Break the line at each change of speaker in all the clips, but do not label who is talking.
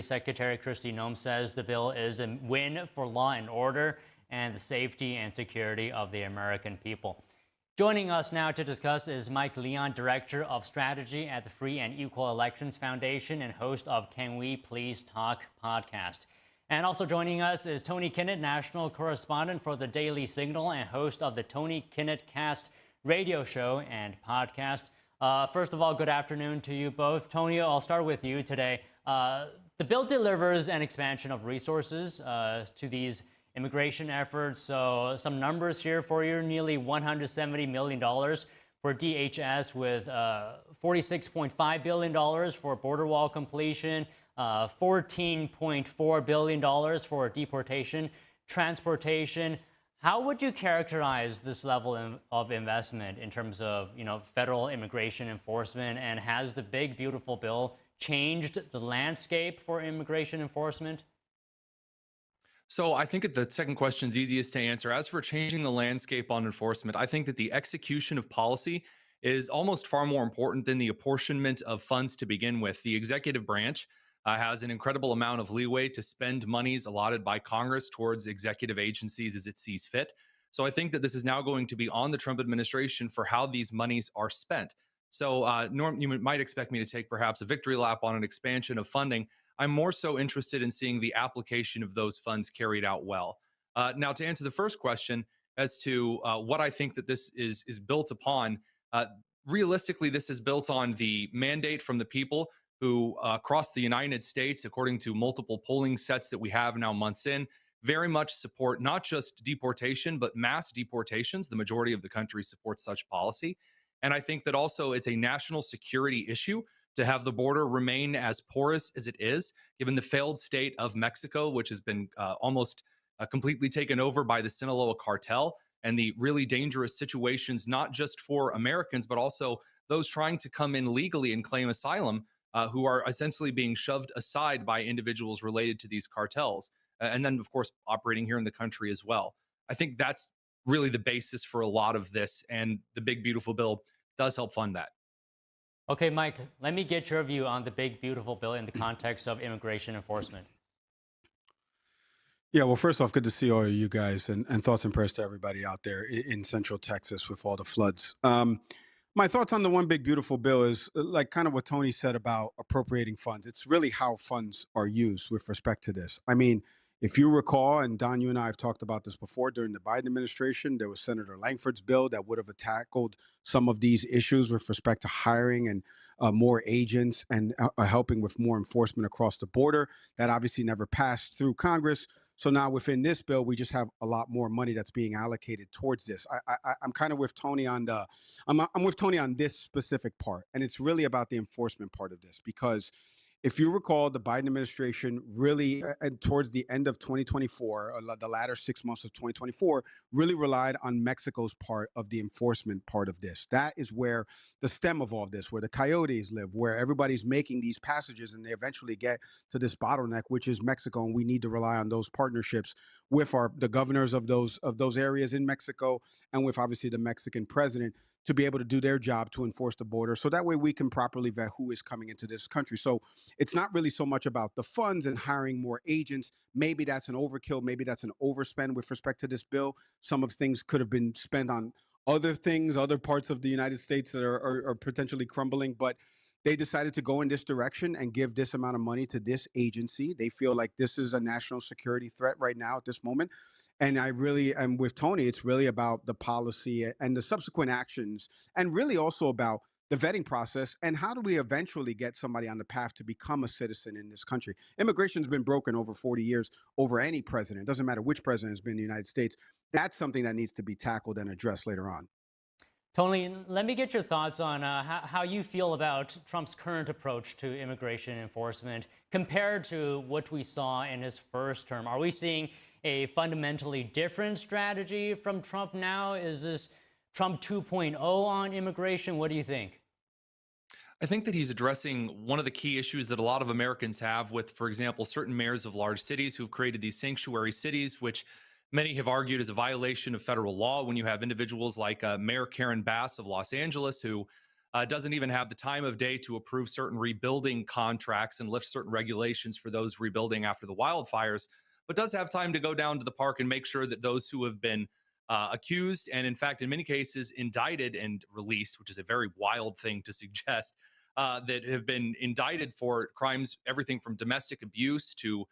Secretary Kristi Noem says the bill is a win for law and order and the safety and security of the American people. Joining us now to discuss is Mike Leon, Director of Strategy at the Free and Equal Elections Foundation and host of Can We Please Talk podcast. And also joining us is Tony Kinnett, National Correspondent for the Daily Signal and host of the Tony Kinnett Cast radio show and podcast. First of all, good afternoon to you both. Tony, I'll start with you today. The bill delivers an expansion of resources to these immigration efforts. So some numbers here for you, nearly $170 million for DHS with $46.5 billion for border wall completion, $14.4 billion for deportation, transportation. How would you characterize this level of investment in terms of, federal immigration enforcement? And has the big, beautiful bill changed the landscape for immigration enforcement?
So I think the second question is easiest to answer. As for changing the landscape on enforcement, I think that the execution of policy is almost far more important than the apportionment of funds to begin with. The executive branch has an incredible amount of leeway to spend monies allotted by Congress towards executive agencies as it sees fit. So I think that this is now going to be on the Trump administration for how these monies are spent. So Norm, you might expect me to take perhaps a victory lap on an expansion of funding. I'm more so interested in seeing the application of those funds carried out well. Now, to answer the first question as to what I think that this is built upon, realistically, this is built on the mandate from the people who across the United States, according to multiple polling sets that we have now months in, very much support not just deportation, but mass deportations. The majority of the country supports such policy. And I think that also it's a national security issue to have the border remain as porous as it is, given the failed state of Mexico, which has been almost completely taken over by the Sinaloa cartel, and the really dangerous situations, not just for Americans, but also those trying to come in legally and claim asylum, who are essentially being shoved aside by individuals related to these cartels. And then, of course, operating here in the country as well. I think that's really the basis for a lot of this, and the big, beautiful bill does help fund that.
Okay, Mike, let me get your view on the big, beautiful bill in the context of immigration enforcement.
Yeah, well, first off, good to see all of you guys, and thoughts and prayers to everybody out there in Central Texas with all the floods. My thoughts on the one big, beautiful bill is like kind of what Tony said about appropriating funds. It's really how funds are used with respect to this. I mean, if you recall, and Don, you and I have talked about this before, during the Biden administration, there was Senator Langford's bill that would have tackled some of these issues with respect to hiring and more agents and helping with more enforcement across the border. That obviously never passed through Congress. So now within this bill, we just have a lot more money that's being allocated towards this. I'm kind of with Tony on I'm with Tony on this specific part, and it's really about the enforcement part of this, because if you recall, the Biden administration really, and towards the end of 2024, the latter 6 months of 2024, really relied on Mexico's part of the enforcement part of this. That is where the stem of all of this, where the coyotes live, where everybody's making these passages, and they eventually get to this bottleneck, which is Mexico. And we need to rely on those partnerships with the governors of those areas in Mexico, and with obviously the Mexican president, to be able to do their job to enforce the border. So that way we can properly vet who is coming into this country. So it's not really so much about the funds and hiring more agents. Maybe that's an overkill. Maybe that's an overspend with respect to this bill. Some of things could have been spent on other things, other parts of the United States that are potentially crumbling. But they decided to go in this direction and give this amount of money to this agency. They feel like this is a national security threat right now at this moment. And I really am with Tony. It's really about the policy and the subsequent actions, and really also about the vetting process and how do we eventually get somebody on the path to become a citizen in this country. Immigration's been broken over 40 years over any president. It doesn't matter which president has been in the United States. That's something that needs to be tackled and addressed later on.
Tony, let me get your thoughts on how you feel about Trump's current approach to immigration enforcement compared to what we saw in his first term. Are we seeing a fundamentally different strategy from Trump now? Is this Trump 2.0 on immigration? What do you think?
I think that he's addressing one of the key issues that a lot of Americans have with, for example, certain mayors of large cities who've created these sanctuary cities, which many have argued is a violation of federal law. When you have individuals like Mayor Karen Bass of Los Angeles, who doesn't even have the time of day to approve certain rebuilding contracts and lift certain regulations for those rebuilding after the wildfires, but does have time to go down to the park and make sure that those who have been accused and, in fact, in many cases, indicted and released, which is a very wild thing to suggest, that have been indicted for crimes, everything from domestic abuse to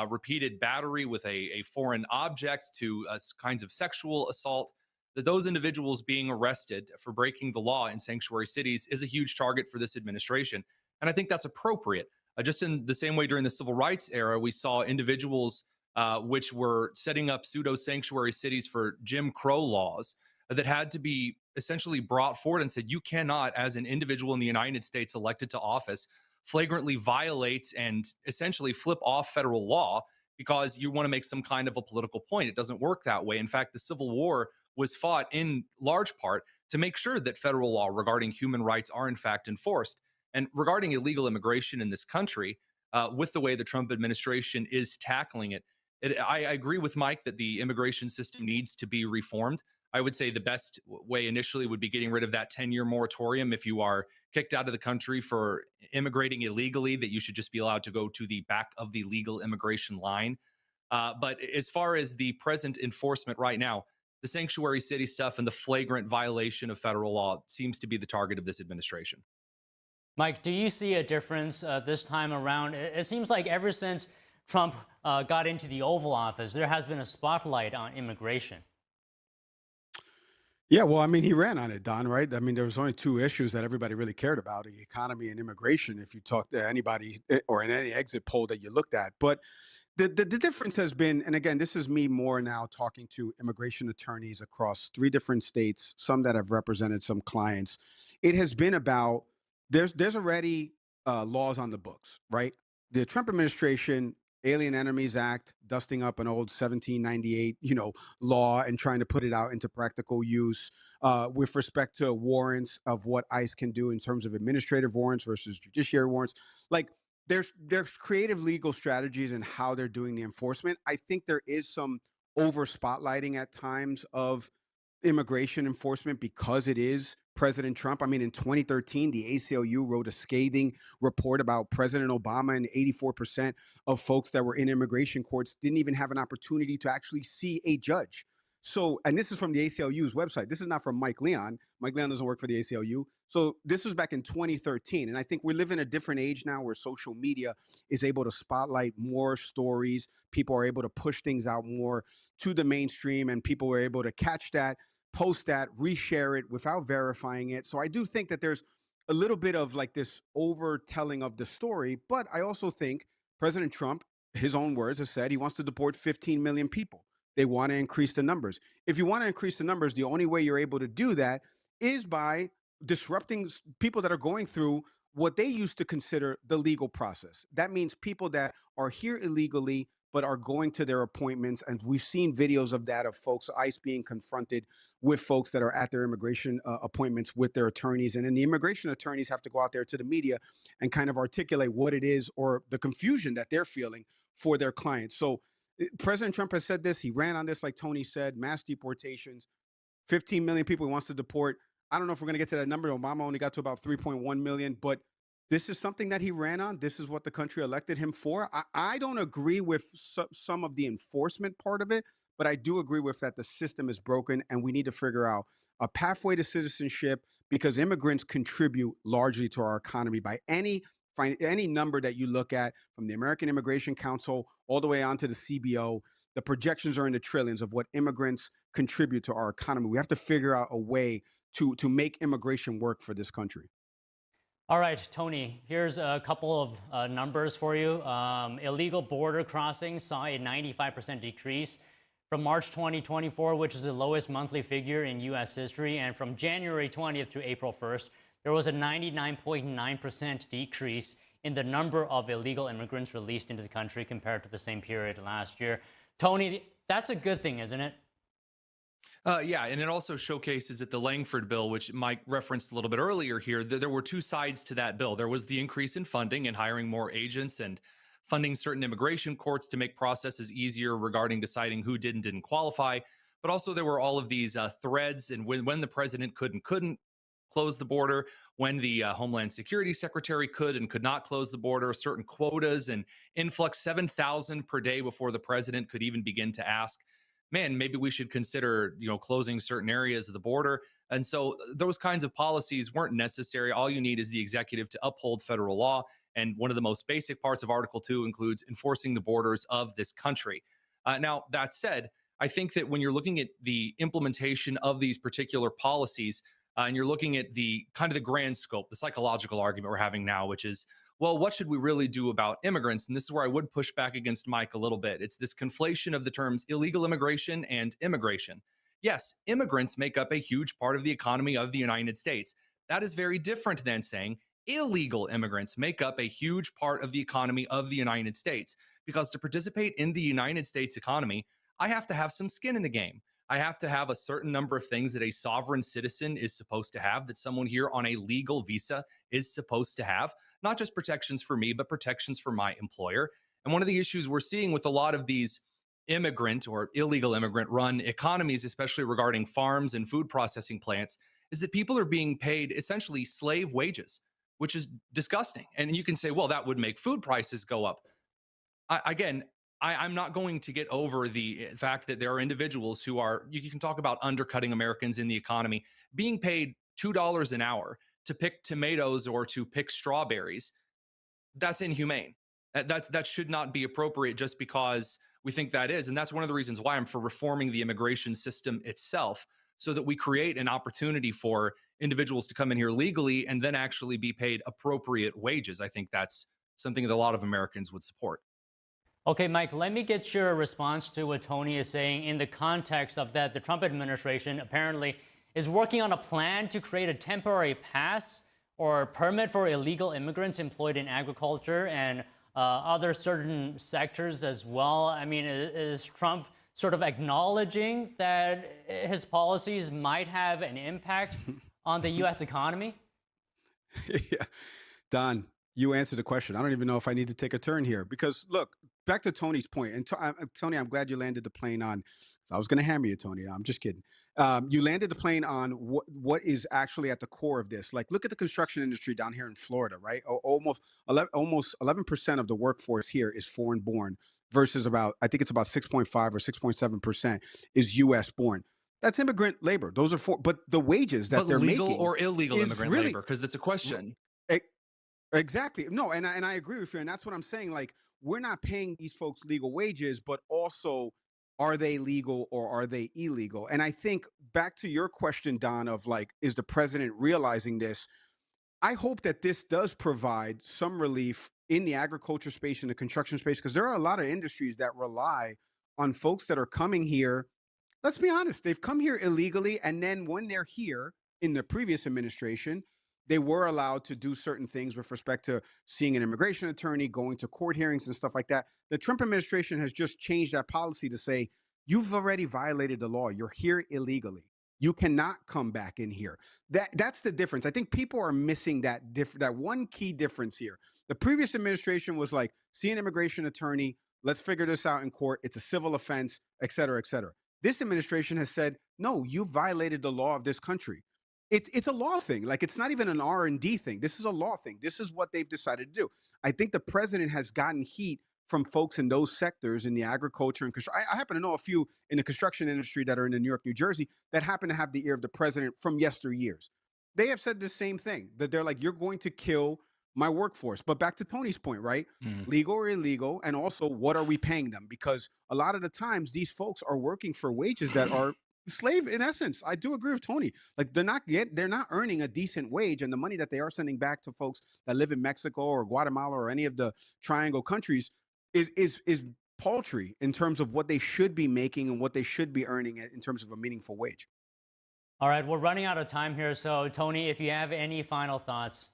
repeated battery with a foreign object to kinds of sexual assault, that those individuals being arrested for breaking the law in sanctuary cities is a huge target for this administration. And I think that's appropriate. Just in the same way during the civil rights era, we saw individuals which were setting up pseudo sanctuary cities for Jim Crow laws that had to be essentially brought forward and said, you cannot, as an individual in the United States elected to office, flagrantly violate and essentially flip off federal law because you want to make some kind of a political point. It doesn't work that way. In fact, the Civil War was fought in large part to make sure that federal law regarding human rights are in fact enforced. And regarding illegal immigration in this country, with the way the Trump administration is tackling it, I agree with Mike that the immigration system needs to be reformed. I would say the best way initially would be getting rid of that 10-year moratorium. If you are kicked out of the country for immigrating illegally, that you should just be allowed to go to the back of the legal immigration line. But as far as the present enforcement right now, the sanctuary city stuff and the flagrant violation of federal law seems to be the target of this administration.
Mike, do you see a difference this time around? It seems like ever since Trump got into the Oval Office, there has been a spotlight on immigration.
Yeah, well, I mean, he ran on it, Don, right? I mean, there was only two issues that everybody really cared about, the economy and immigration, if you talk to anybody or in any exit poll that you looked at. But the difference has been, and again, this is me more now talking to immigration attorneys across 3 different states, some that have represented some clients. It has been about, there's already laws on the books, right? The Trump administration, Alien Enemies Act, dusting up an old 1798, law and trying to put it out into practical use with respect to warrants of what ICE can do in terms of administrative warrants versus judiciary warrants. Like there's creative legal strategies in how they're doing the enforcement. I think there is some over spotlighting at times of immigration enforcement because it is President Trump. I mean, in 2013, the ACLU wrote a scathing report about President Obama, and 84% of folks that were in immigration courts didn't even have an opportunity to actually see a judge. So, and this is from the ACLU's website. This is not from Mike Leon. Mike Leon doesn't work for the ACLU. So this was back in 2013. And I think we live in a different age now where social media is able to spotlight more stories. People are able to push things out more to the mainstream, and people were able to catch that, post that, reshare it without verifying it. So I do think that there's a little bit of like this overtelling of the story. But I also think President Trump, his own words, has said he wants to deport 15 million people. They want to increase the numbers. If you want to increase the numbers, the only way you're able to do that is by disrupting people that are going through what they used to consider the legal process. That means people that are here illegally but are going to their appointments. And we've seen videos of that, of folks, ICE being confronted with folks that are at their immigration appointments with their attorneys. And then the immigration attorneys have to go out there to the media and kind of articulate what it is or the confusion that they're feeling for their clients. So President Trump has said this. He ran on this, like Tony said, mass deportations, 15 million people he wants to deport. I don't know if we're going to get to that number. Obama only got to about 3.1 million, but this is something that he ran on. This is what the country elected him for. I don't agree with some of the enforcement part of it, but I do agree with that the system is broken and we need to figure out a pathway to citizenship because immigrants contribute largely to our economy by any number that you look at, from the American Immigration Council all the way on to the CBO. The projections are in the trillions of what immigrants contribute to our economy. We have to figure out a way to make immigration work for this country.
All right, Tony, here's a couple of numbers for you. Illegal border crossings saw a 95% decrease from March 2024, which is the lowest monthly figure in U.S. history. And from January 20th through April 1st, there was a 99.9% decrease in the number of illegal immigrants released into the country compared to the same period last year. Tony, that's a good thing, isn't it?
Yeah, and it also showcases that the Langford bill, which Mike referenced a little bit earlier here, there were two sides to that bill. There was the increase in funding and hiring more agents and funding certain immigration courts to make processes easier regarding deciding who did and didn't qualify. But also there were all of these threads and when the president could and couldn't close the border, when the Homeland Security Secretary could and could not close the border, certain quotas and influx 7,000 per day before the president could even begin to ask, man, maybe we should consider, closing certain areas of the border. And so those kinds of policies weren't necessary. All you need is the executive to uphold federal law. And one of the most basic parts of Article 2 includes enforcing the borders of this country. Now, that said, I think that when you're looking at the implementation of these particular policies, and you're looking at the kind of the grand scope, the psychological argument we're having now, which is, well, what should we really do about immigrants? And this is where I would push back against Mike a little bit. It's this conflation of the terms illegal immigration and immigration. Yes, immigrants make up a huge part of the economy of the United States. That is very different than saying illegal immigrants make up a huge part of the economy of the United States. Because to participate in the United States economy, I have to have some skin in the game. I have to have a certain number of things that a sovereign citizen is supposed to have, that someone here on a legal visa is supposed to have, not just protections for me, but protections for my employer. And one of the issues we're seeing with a lot of these immigrant or illegal immigrant run economies, especially regarding farms and food processing plants, is that people are being paid essentially slave wages, which is disgusting. And you can say, well, that would make food prices go up. I'm not going to get over the fact that there are individuals who are, you can talk about undercutting Americans in the economy, being paid $2 an hour to pick tomatoes or to pick strawberries. That's inhumane. That should not be appropriate just because we think that is. And that's one of the reasons why I'm for reforming the immigration system itself, so that we create an opportunity for individuals to come in here legally and then actually be paid appropriate wages. I think that's something that a lot of Americans would support.
Okay, Mike, let me get your response to what Tony is saying in the context of that the Trump administration apparently is working on a plan to create a temporary pass or permit for illegal immigrants employed in agriculture and other certain sectors as well. I mean, is Trump sort of acknowledging that his policies might have an impact on the U.S. economy?
Yeah. Don, you answered the question. I don't even know if I need to take a turn here because, look, back to Tony's point. And Tony, I'm glad you landed the plane on. I was going to hammer you, Tony. I'm just kidding. You landed the plane on what is actually at the core of this. Like, look at the construction industry down here in Florida, right? Almost 11% of the workforce here is foreign born versus I think it's about 6.5 or 6.7% is U.S. born. That's immigrant labor. Those are but the wages that they're
legal
making
or illegal immigrant labor, because it's a question.
Exactly. No, and I agree with you. And that's what I'm saying. Like, we're not paying these folks legal wages, but also, are they legal or are they illegal? And I think back to your question, Don, of like, is the president realizing this? I hope that this does provide some relief in the agriculture space and the construction space, because there are a lot of industries that rely on folks that are coming here. Let's be honest, they've come here illegally. And then when they're here in the previous administration, they were allowed to do certain things with respect to seeing an immigration attorney, going to court hearings and stuff like that. The Trump administration has just changed that policy to say, you've already violated the law. You're here illegally. You cannot come back in here. That's the difference. I think people are missing that one key difference here. The previous administration was like, see an immigration attorney, let's figure this out in court. It's a civil offense, et cetera, et cetera. This administration has said, no, you violated the law of this country. It's a law thing. Like, it's not even an R&D thing. This is a law thing. This is what they've decided to do. I think the president has gotten heat from folks in those sectors in the agriculture and construction. I happen to know a few in the construction industry that are in New York, New Jersey, that happen to have the ear of the president from yesteryears. They have said the same thing, that they're like, you're going to kill my workforce. But back to Tony's point, right? Legal or illegal, and also what are we paying them? Because a lot of the times these folks are working for wages that are slave in essence. I do agree with Tony. Like, they're not earning a decent wage, and the money that they are sending back to folks that live in Mexico or Guatemala or any of the triangle countries is paltry in terms of what they should be making and what they should be earning in terms of a meaningful wage.
All right, we're running out of time here. So, Tony, if you have any final thoughts.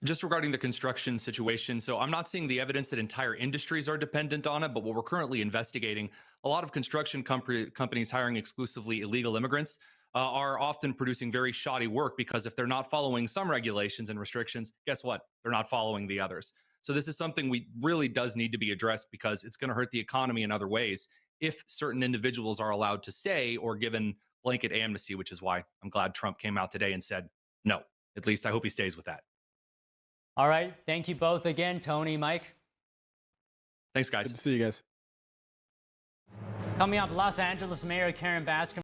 Just regarding the construction situation, so I'm not seeing the evidence that entire industries are dependent on it, but what we're currently investigating, a lot of construction companies hiring exclusively illegal immigrants are often producing very shoddy work, because if they're not following some regulations and restrictions, guess what? They're not following the others. So this is something we really does need to be addressed, because it's going to hurt the economy in other ways if certain individuals are allowed to stay or given blanket amnesty, which is why I'm glad Trump came out today and said no. At least I hope he stays with that.
All right. Thank you both again, Tony, Mike.
Thanks, guys.
Good to see you guys.
Coming up, Los Angeles Mayor Karen Baskin